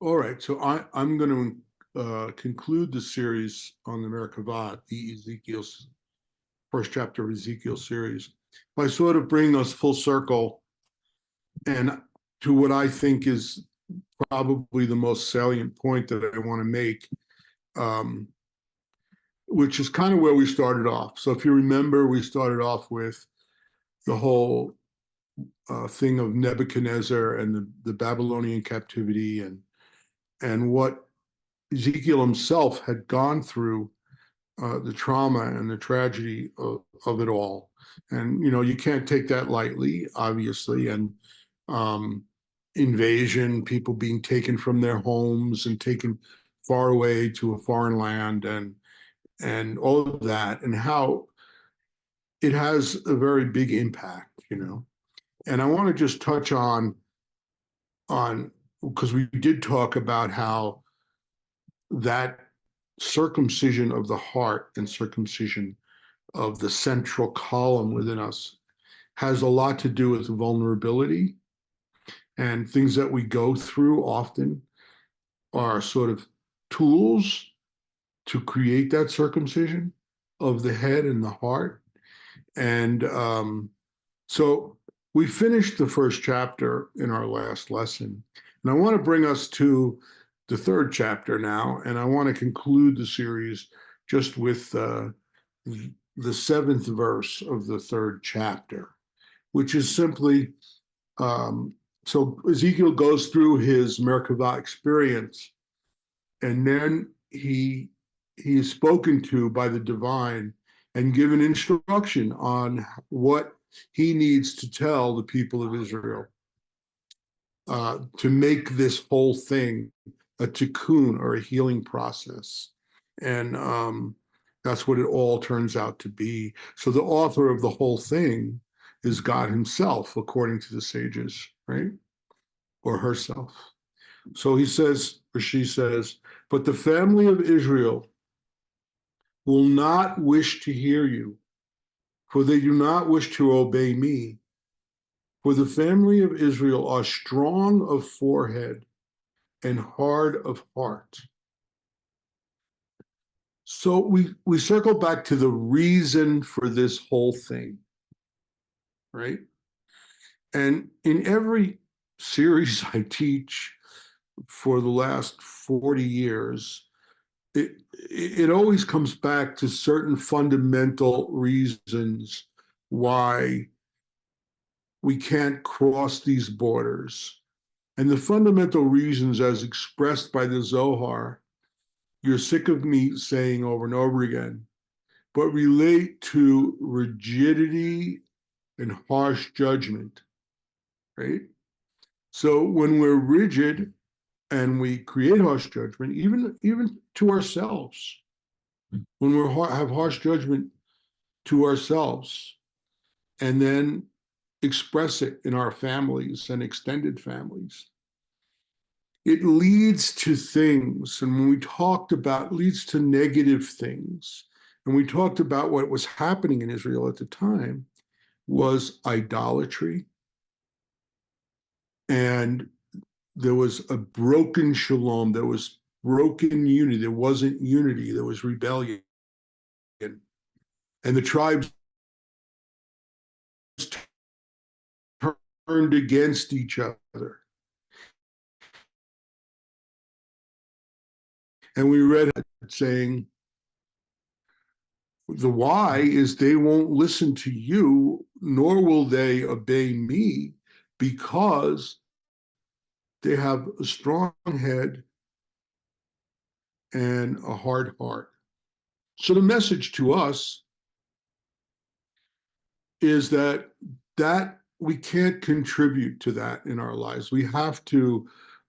All right, so I'm going to conclude the series on the Merkavah, the Ezekiel's first chapter of Ezekiel series, by sort of bringing us full circle and to what I think is probably the most salient point that I want to make, um, which is kind of where we started off. So if you remember, we started off with the whole thing of Nebuchadnezzar and the Babylonian captivity and what Ezekiel himself had gone through, the trauma and the tragedy of it all. And, you can't take that lightly, obviously. And um, invasion, people being taken from their homes and taken far away to a foreign land, and all of that, and how it has a very big impact. And I want to just touch on because we did talk about how that circumcision of the heart and circumcision of the central column within us has a lot to do with vulnerability, and things that we go through often are sort of tools to create that circumcision of the head and the heart. And so we finished the first chapter in our last lesson. And I want to bring us to the third chapter now. And I want to conclude the series just with the seventh verse of the third chapter, which is simply so Ezekiel goes through his Merkavah experience, and then he is spoken to by the divine and given instruction on what he needs to tell the people of Israel to make this whole thing a tikkun, or a healing process. And that's what it all turns out to be. So the author of the whole thing is God himself, according to the sages, right? Or herself. So he says, or she says, but the family of Israel will not wish to hear you, for they do not wish to obey me. For the family of Israel are strong of forehead and hard of heart. So we circle back to the reason for this whole thing, right? And in every series I teach for the last 40 years, it always comes back to certain fundamental reasons why we can't cross these borders. And the fundamental reasons, as expressed by the Zohar, you're sick of me saying over and over again, but relate to rigidity and harsh judgment, right? So when we're rigid and we create harsh judgment, even to ourselves, when we have harsh judgment to ourselves, and then express it in our families and extended families, it leads to things. And when we talked about, leads to negative things. And we talked about what was happening in Israel at the time was idolatry. And there was a broken shalom. There was broken unity. There wasn't unity. There was rebellion. And the tribes turned against each other. And we read it saying, the why is they won't listen to you, nor will they obey me, because they have a strong head and a hard heart. So the message to us is that we can't contribute to that in our lives. We have to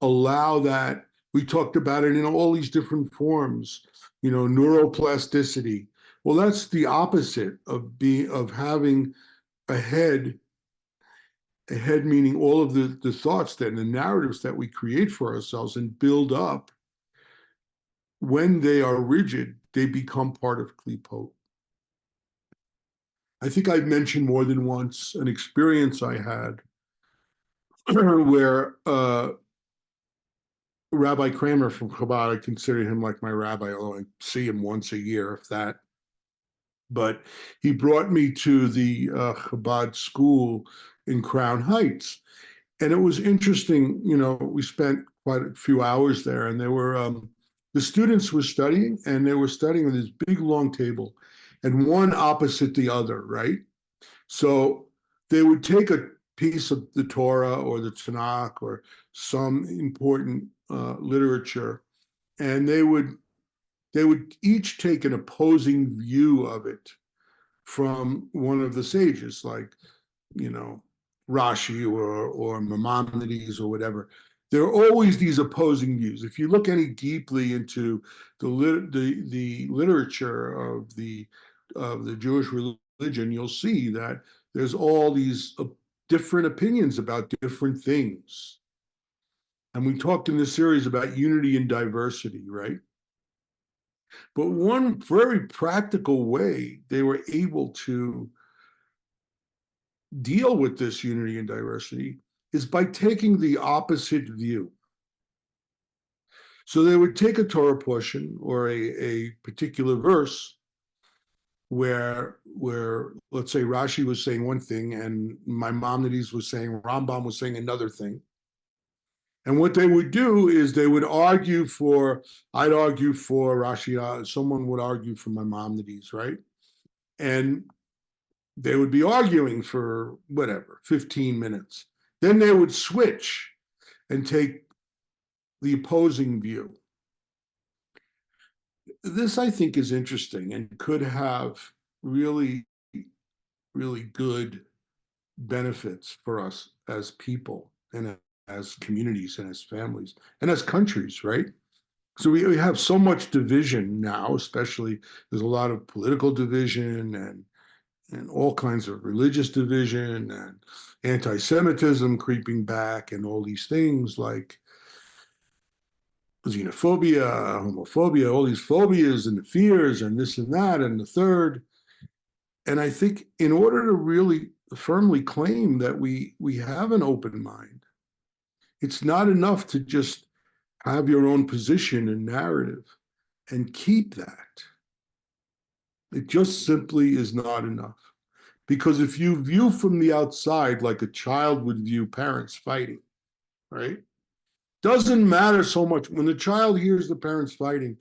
allow that. We talked about it in all these different forms, neuroplasticity. Well, that's the opposite of having a head. A head meaning all of the thoughts that and the narratives that we create for ourselves and build up. When they are rigid, they become part of klipot. I think I've mentioned more than once an experience I had where Rabbi Kramer from Chabad, I consider him like my rabbi, although I see him once a year, if that. But he brought me to the Chabad school in Crown Heights. And it was interesting, we spent quite a few hours there, and there were the students were studying, and they were studying with this big long table, and one opposite the other, right? So they would take a piece of the Torah or the Tanakh or some important literature, and they would each take an opposing view of it from one of the sages, like you know Rashi or Maimonides or whatever. There are always these opposing views. If you look any deeply into the literature of the Jewish religion, you'll see that there's all these different opinions about different things. And we talked in this series about unity and diversity, right? But one very practical way they were able to deal with this unity and diversity is by taking the opposite view. So they would take a Torah portion or a particular verse where let's say Rashi was saying one thing and Maimonides was saying, Rambam was saying another thing. And what they would do is they would argue for, I'd argue for Rashi, someone would argue for Maimonides, right? And they would be arguing for whatever, 15 minutes. Then they would switch and take the opposing view. This, I think, is interesting and could have really, really good benefits for us as people and as communities and as families and as countries, right? So we have so much division now, especially there's a lot of political division and all kinds of religious division and anti-Semitism creeping back and all these things like xenophobia, homophobia, all these phobias and the fears and this and that and the third. And I think in order to really firmly claim that we have an open mind, it's not enough to just have your own position and narrative and keep that. It just simply is not enough. Because if you view from the outside like a child would view parents fighting, right? Doesn't matter so much. When the child hears the parents fighting,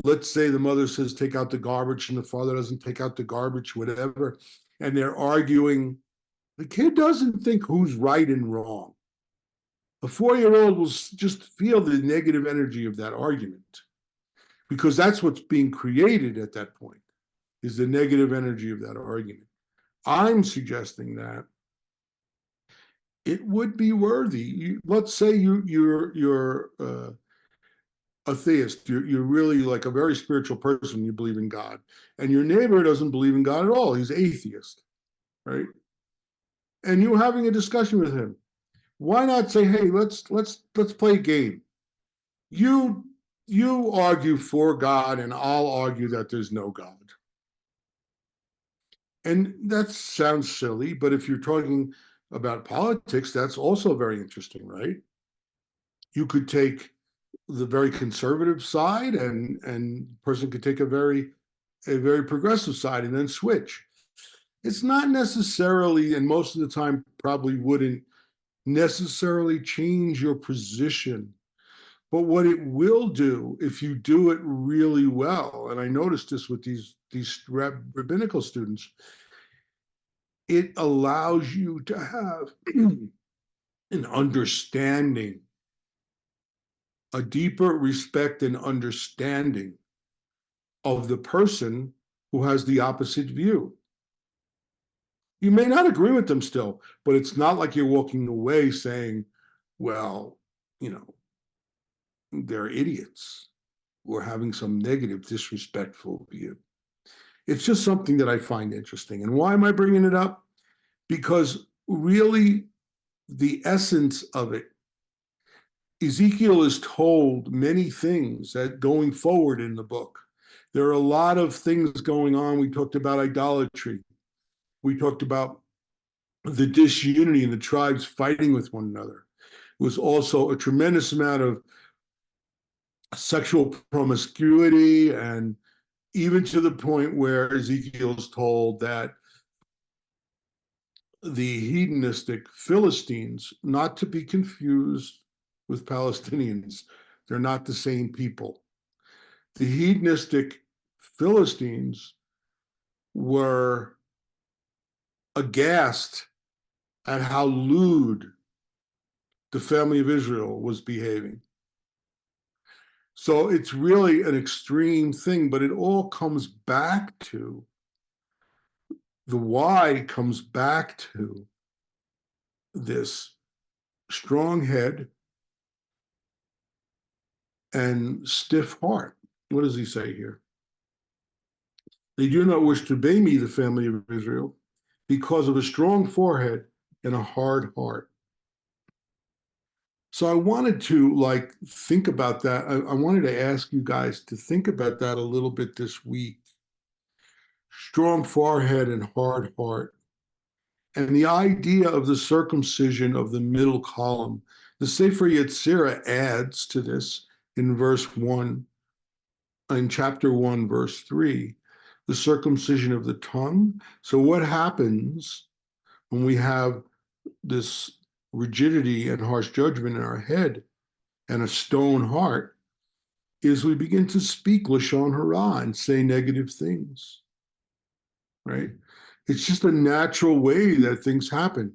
let's say the mother says, take out the garbage, and the father doesn't take out the garbage, whatever, and they're arguing, the kid doesn't think who's right and wrong. A 4-year-old will just feel the negative energy of that argument because that's what's being created at that point, is the negative energy of that argument. I'm suggesting that it would be worthy. Let's say you're a theist. You're really like a very spiritual person. You believe in God, and your neighbor doesn't believe in God at all. He's atheist, right? And you're having a discussion with him. Why not say, hey, let's play a game. You argue for God, and I'll argue that there's no God. And that sounds silly, but if you're talking about politics, that's also very interesting, right? You could take the very conservative side, and the person could take a very progressive side and then switch. It's not necessarily, and most of the time probably wouldn't necessarily change your position. But what it will do, if you do it really well, and I noticed this with these rabbinical students, it allows you to have an understanding, a deeper respect and understanding of the person who has the opposite view. You may not agree with them still, but it's not like you're walking away saying, well, they're idiots or having some negative, disrespectful view. It's just something that I find interesting. And why am I bringing it up? Because really, the essence of it, Ezekiel is told many things that going forward in the book. There are a lot of things going on. We talked about idolatry. We talked about the disunity and the tribes fighting with one another. It was also a tremendous amount of sexual promiscuity, and even to the point where Ezekiel's told that the hedonistic Philistines, not to be confused with Palestinians, they're not the same people. The hedonistic Philistines were aghast at how lewd the family of Israel was behaving. So it's really an extreme thing, but it all comes back to the why comes back to this strong head and stiff heart. What does he say here? They do not wish to obey me, the family of Israel, because of a strong forehead and a hard heart. So I wanted to think about that. I wanted to ask you guys to think about that a little bit this week. Strong forehead and hard heart. And the idea of the circumcision of the middle column. The Sefer Yetzirah adds to this in verse 1, in chapter 1, verse 3, the circumcision of the tongue. So what happens when we have this rigidity and harsh judgment in our head and a stone heart is we begin to speak Lashon Hara and say negative things, right? It's just a natural way that things happen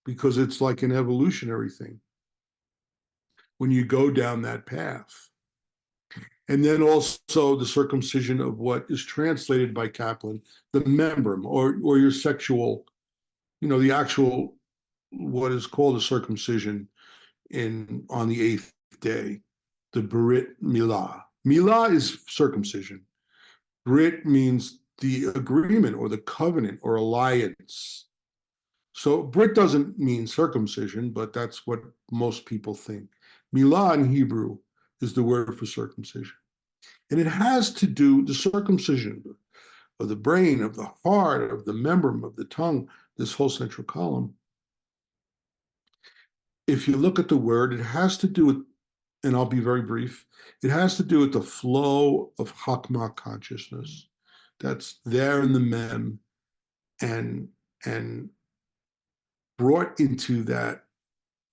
because it's like an evolutionary thing when you go down that path. And then also the circumcision of what is translated by Kaplan, the membrum, or your sexual, the actual, what is called a circumcision on the eighth day, the Brit Milah. Milah is circumcision. Brit means the agreement or the covenant or alliance. So Brit doesn't mean circumcision, but that's what most people think. Milah in Hebrew is the word for circumcision. And it has to do, the circumcision of the brain, of the heart, of the membrum, of the tongue, this whole central column. If you look at the word, it has to do with, and I'll be very brief, it has to do with the flow of Hakmah consciousness that's there in the mem and brought into that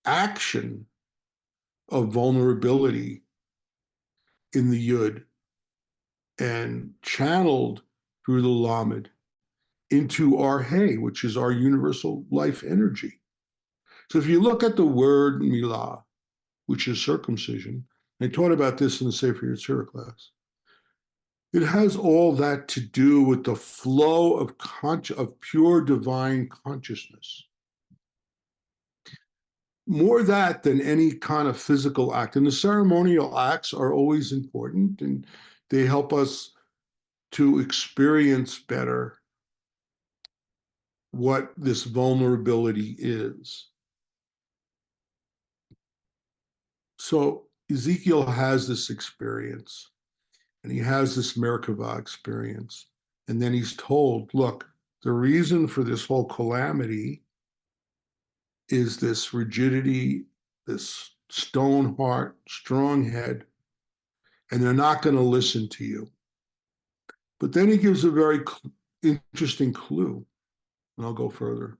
action of vulnerability in the yud and channeled through the lamed into our hey, which is our universal life energy. So if you look at the word milah, which is circumcision, I taught about this in the Sefer Yetzirah class, it has all that to do with the flow of pure divine consciousness. More that than any kind of physical act. And the ceremonial acts are always important, and they help us to experience better what this vulnerability is. So Ezekiel has this experience, and he has this Merkavah experience. And then he's told, look, the reason for this whole calamity is this rigidity, this stone heart, strong head, and they're not going to listen to you. But then he gives a very interesting clue, and I'll go further.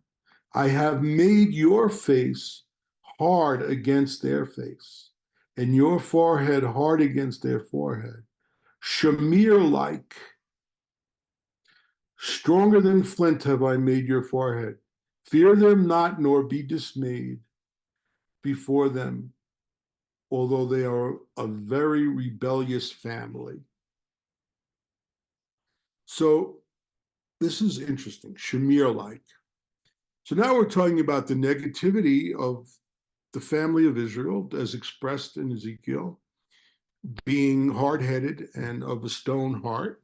I have made your face hard against their face, and your forehead hard against their forehead. Shamir-like, stronger than flint have I made your forehead. Fear them not, nor be dismayed before them, although they are a very rebellious family. So this is interesting, Shamir-like. So now we're talking about the negativity of the family of Israel as expressed in Ezekiel, being hard-headed and of a stone heart.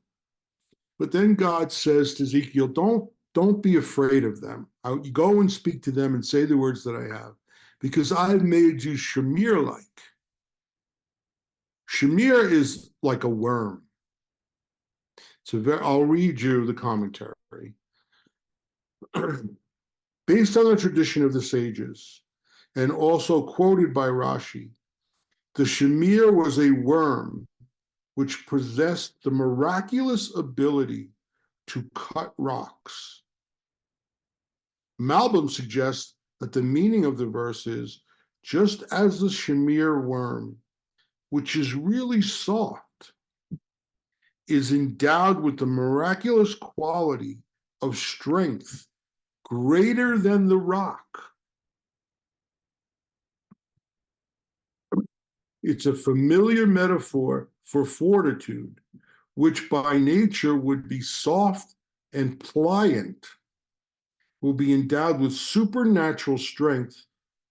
But then God says to Ezekiel, don't be afraid of them. You go and speak to them and say the words that I have, because I've made you Shamir-like. Shamir is like a worm. I'll read you the commentary. Based on the tradition of the sages, and also quoted by Rashi, The shamir was a worm which possessed the miraculous ability to cut rocks. Malbim suggests that the meaning of the verse is, just as the shamir worm, which is really soft, is endowed with the miraculous quality of strength greater than the rock. It's a familiar metaphor for fortitude, which by nature would be soft and pliant, will be endowed with supernatural strength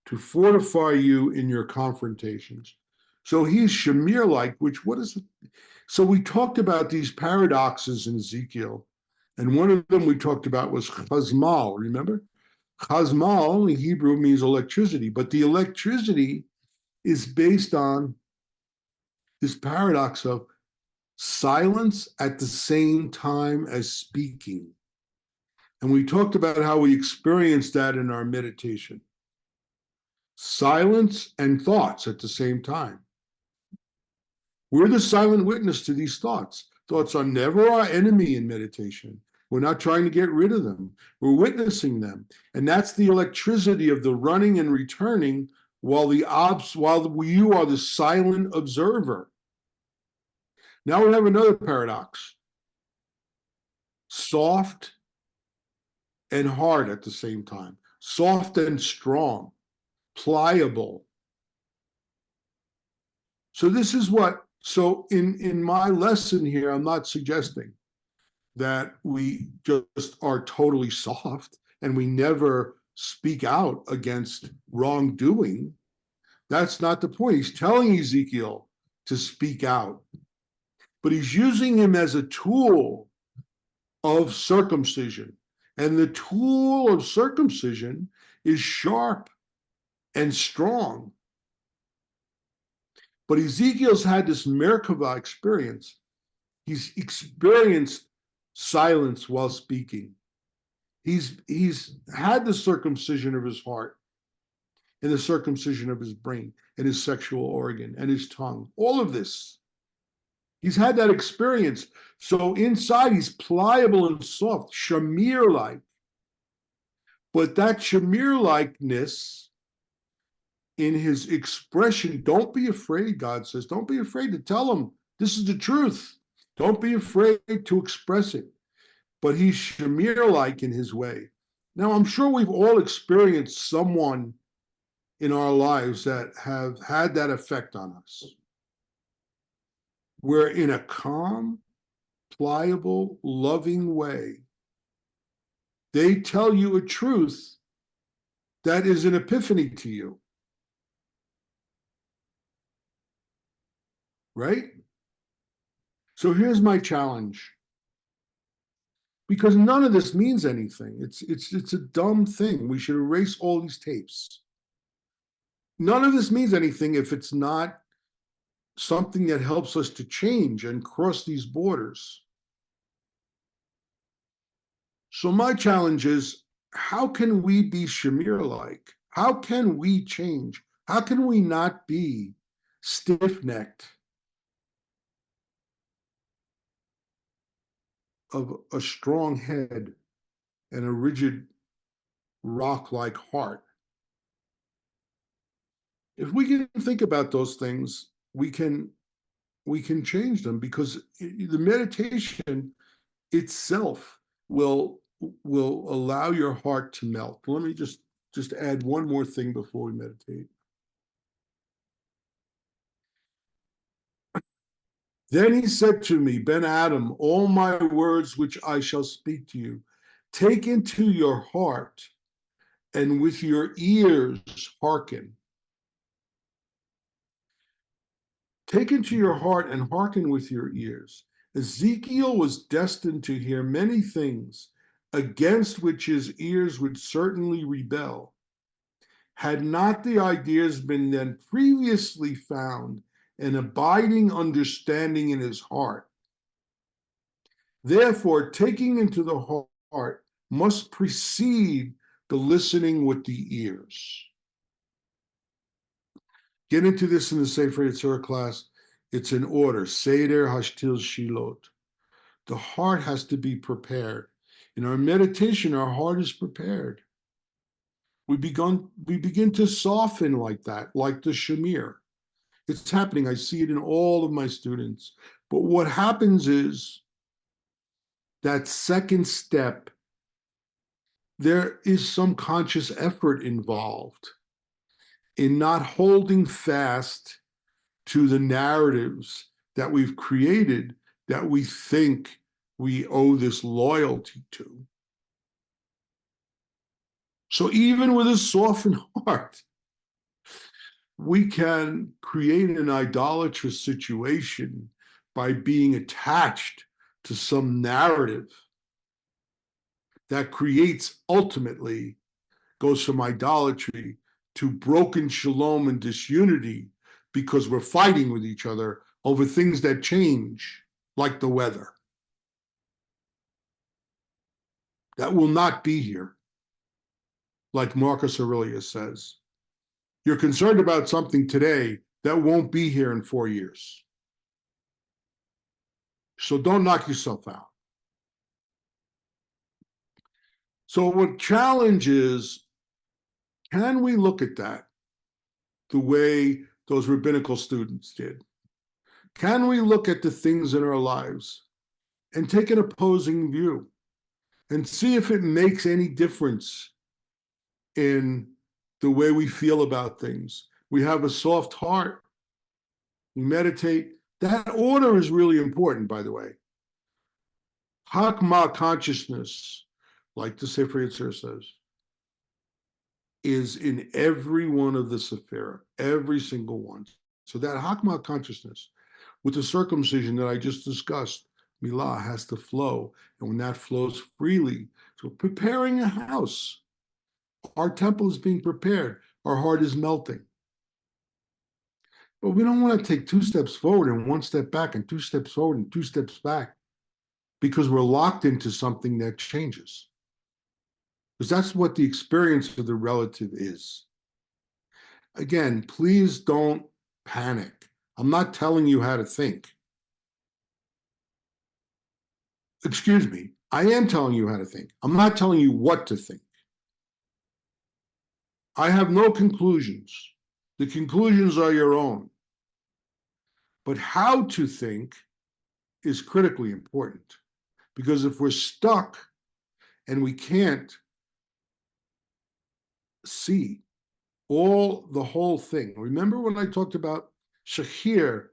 to fortify you in your confrontations. So he's Shamir-like, which, what is it? So we talked about these paradoxes in Ezekiel, and one of them we talked about was chazmal, remember? Chazmal in Hebrew means electricity, but the electricity is based on this paradox of silence at the same time as speaking. And we talked about how we experienced that in our meditation. Silence and thoughts at the same time. We're the silent witness to these thoughts. Thoughts are never our enemy in meditation. We're not trying to get rid of them. We're witnessing them. And that's the electricity of the running and returning while you are the silent observer. Now we have another paradox. Soft and hard at the same time. Soft and strong. Pliable. So this is what, so in my lesson here, I'm not suggesting that we just are totally soft and we never speak out against wrongdoing. That's not the point. He's telling Ezekiel to speak out, but he's using him as a tool of circumcision. And the tool of circumcision is sharp and strong. But Ezekiel's had this Merkavah experience. He's experienced silence while speaking. He's had the circumcision of his heart and the circumcision of his brain and his sexual organ and his tongue. All of this. He's had that experience. So inside he's pliable and soft, shamir-like. But that shamir-likeness in his expression, don't be afraid, God says. Don't be afraid to tell him this is the truth. Don't be afraid to express it. But he's Shamir-like in his way. Now, I'm sure we've all experienced someone in our lives that have had that effect on us. Where in a calm, pliable, loving way, they tell you a truth that is an epiphany to you. Right? So here's my challenge. Because none of this means anything. It's a dumb thing. We should erase all these tapes. None of this means anything if it's not something that helps us to change and cross these borders. So my challenge is, how can we be Shamir-like? How can we change? How can we not be stiff-necked of a strong head and a rigid rock-like heart? If we can think about those things, we can change them, because the meditation itself will allow your heart to melt. Let me just add one more thing before we meditate. Then he said to me, Ben Adam, all my words which I shall speak to you, take into your heart and with your ears hearken. Take into your heart and hearken with your ears. Ezekiel was destined to hear many things against which his ears would certainly rebel, had not the ideas been then previously found an abiding understanding in his heart. Therefore, taking into the heart must precede the listening with the ears. get into this in the Sefer Yetzirah class. It's an order, Seder Hashtil Shilot. The heart has to be prepared. In our meditation, our heart is prepared. We begin to soften like that, like the Shamir. It's happening. I see it in all of my students. But what happens is that second step, there is some conscious effort involved in not holding fast to the narratives that we've created that we think we owe this loyalty to. So even with a softened heart, we can create an idolatrous situation by being attached to some narrative that creates, ultimately goes from idolatry to broken shalom and disunity, because we're fighting with each other over things that change, like the weather. That will not be here, like Marcus Aurelius says. You're concerned about something today that won't be here in 4 years. So don't knock yourself out. So what challenge is, can we look at that the way those rabbinical students did? Can we look at the things in our lives and take an opposing view and see if it makes any difference in the way we feel about things? We have a soft heart. We meditate. That order is really important, by the way. Hakma consciousness, like the Sefer Yetzirah says, is in every one of the Sephira, every single one. So that Hakma consciousness, with the circumcision that I just discussed, Milah has to flow. And when that flows freely, so preparing a house, our temple is being prepared, our heart is melting. But we don't want to take 2 steps forward and 1 step back, and 2 steps forward and 2 steps back, because we're locked into something that changes. Because that's what the experience of the relative is. Again, please don't panic. I'm not telling you how to think. Excuse me, I am telling you how to think. I'm not telling you what to think. I have no conclusions. The conclusions are your own. But how to think is critically important, because if we're stuck and we can't see the whole thing. Remember when I talked about shakir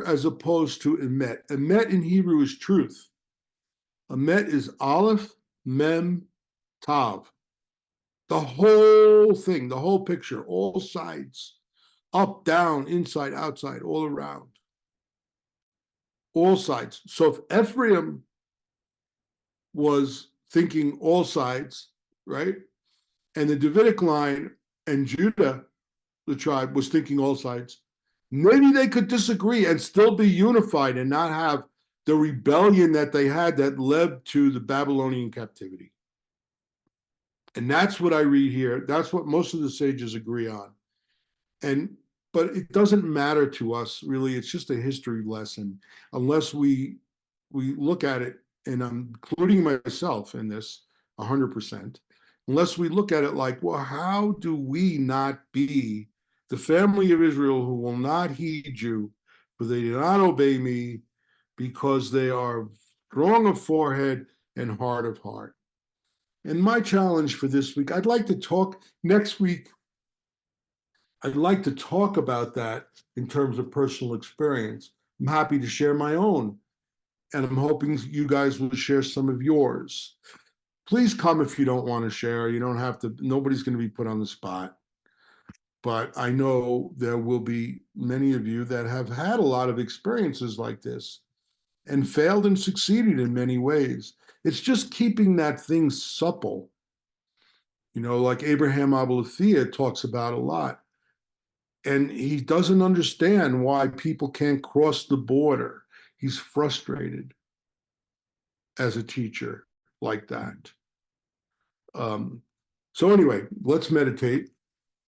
as opposed to emet. Emet in Hebrew is truth. Emet is aleph, mem, tav. The whole thing, the whole picture, all sides, up, down, inside, outside, all around. All sides. So if Ephraim was thinking all sides, right? And the Davidic line and Judah, the tribe, was thinking all sides, maybe they could disagree and still be unified and not have the rebellion that they had that led to the Babylonian captivity. And that's what I read here. That's what most of the sages agree on. But it doesn't matter to us, really. It's just a history lesson, unless we look at it, and I'm including myself in this 100%, unless we look at it like, well, how do we not be the family of Israel who will not heed you, for they do not obey me, because they are strong of forehead and hard of heart? And my challenge for this week, I'd like to talk next week. I'd like to talk about that in terms of personal experience. I'm happy to share my own, and I'm hoping you guys will share some of yours. Please come if you don't want to share. You don't have to, nobody's going to be put on the spot. But I know there will be many of you that have had a lot of experiences like this and failed and succeeded in many ways. It's just keeping that thing supple, like Abraham Abulafia talks about a lot. And he doesn't understand why people can't cross the border. He's frustrated as a teacher like that. So anyway, let's meditate.